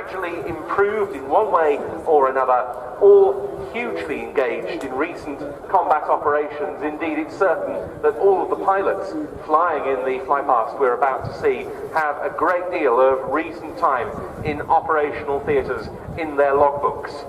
gradually improved in one way or another, all hugely engaged in recent combat operations. Indeed, it's certain that all of the pilots flying in the Flypast we're about to see have a great deal of recent time in operational theatres in their logbooks.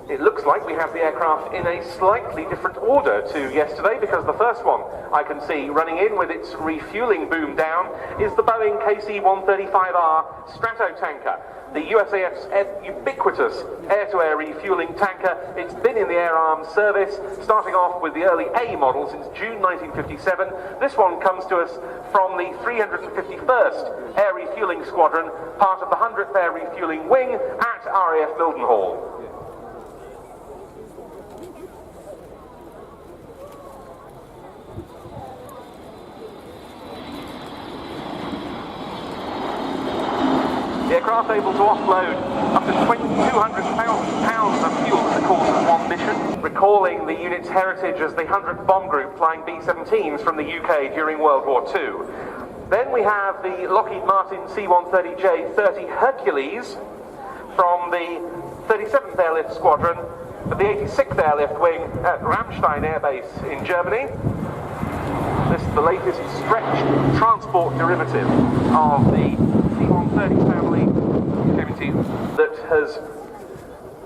It looks like we have the aircraft in a slightly different order to yesterday, because the first one I can see running in with its refuelling boom down is the Boeing KC-135R Stratotanker, the USAF's ubiquitous air-to-air refuelling tanker. It's been in the Air Arms service, starting off with the early A model since June 1957. This one comes to us from the 351st Air Refuelling Squadron, part of the 100th Air Refuelling Wing at RAF Mildenhall. The aircraft able to offload up to 200,000 pounds of fuel in the course of one mission, recalling the unit's heritage as the 100th Bomb Group flying B-17s from the UK during World War II. Then we have the Lockheed Martin C-130J-30 Hercules from the 37th Airlift Squadron of the 86th Airlift Wing at Ramstein Air Base in Germany. This is the latest stretched transport derivative of the C-130 family that has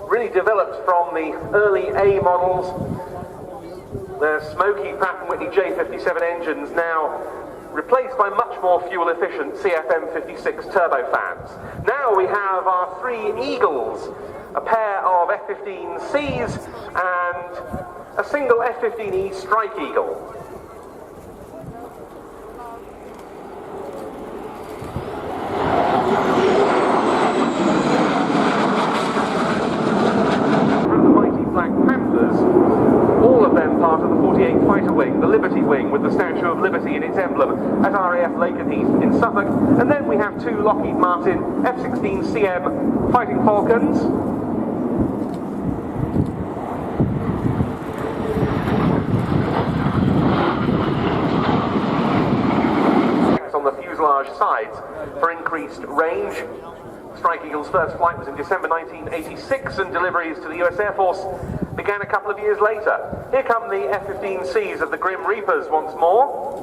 really developed from the early A models. The smoky Pratt & Whitney J57 engines now replaced by much more fuel-efficient CFM56 turbofans. Now we have our three Eagles, a pair of F-15Cs and a single F-15E Strike Eagle. Fighter wing, the Liberty wing, with the Statue of Liberty in its emblem at RAF Lakenheath in Suffolk. And then we have two Lockheed Martin F-16CM Fighting Falcons. On the fuselage sides for increased range. Strike Eagle's first flight was in December 1986, and deliveries to the US Air Force began a couple of years later. Here come the F-15Cs of the Grim Reapers once more.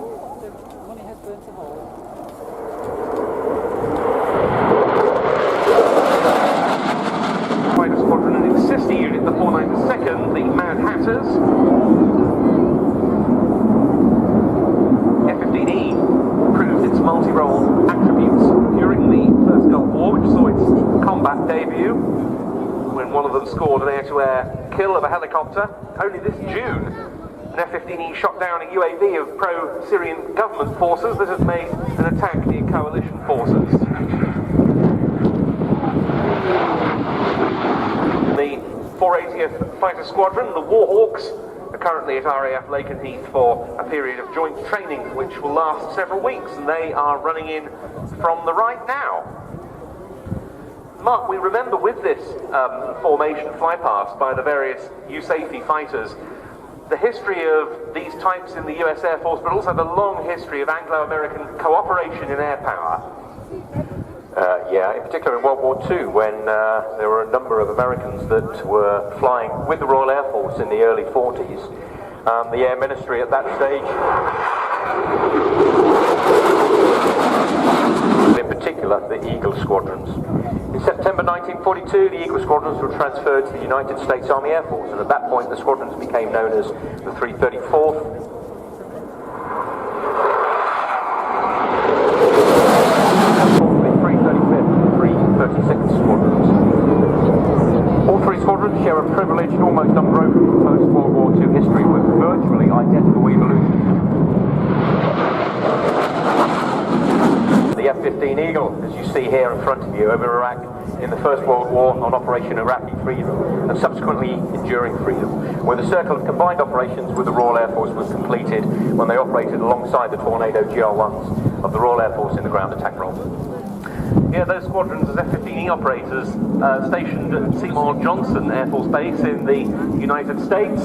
Fighter Squadron and its sister unit, the 492nd, the Mad Hatters. F-15E proved its multi-role attributes during the First Gulf War, which saw its combat debut when one of them scored an air-to-air kill of a helicopter. Only this June, an F-15E shot down a UAV of pro-Syrian government forces that had made an attack near coalition forces. The 480th Fighter Squadron, the Warhawks, are currently at RAF Lakenheath for a period of joint training which will last several weeks, and they are running in from the right now. Mark, we remember with this formation Flypast by the various USAFE fighters the history of these types in the US Air Force, but also the long history of Anglo-American cooperation in air power. Yeah, in particular in World War II, when there were a number of Americans that were flying with the Royal Air Force in the early 40s. The Air Ministry at that stage, in particular the Eagle Squadrons. In September 1942, the Eagle Squadrons were transferred to the United States Army Air Force, and at that point the squadrons became known as the 334th. Squadrons. All three squadrons share a privileged, almost unbroken post-World War II history with virtually identical evolution. The F-15 Eagle, as you see here in front of you, over Iraq in the First World War on Operation Iraqi Freedom, and subsequently Enduring Freedom, where the circle of combined operations with the Royal Air Force was completed when they operated alongside the Tornado GR-1s of the Royal Air Force in the ground attack role. Yeah, those squadrons as F-15E operators stationed at Seymour Johnson Air Force Base in the United States.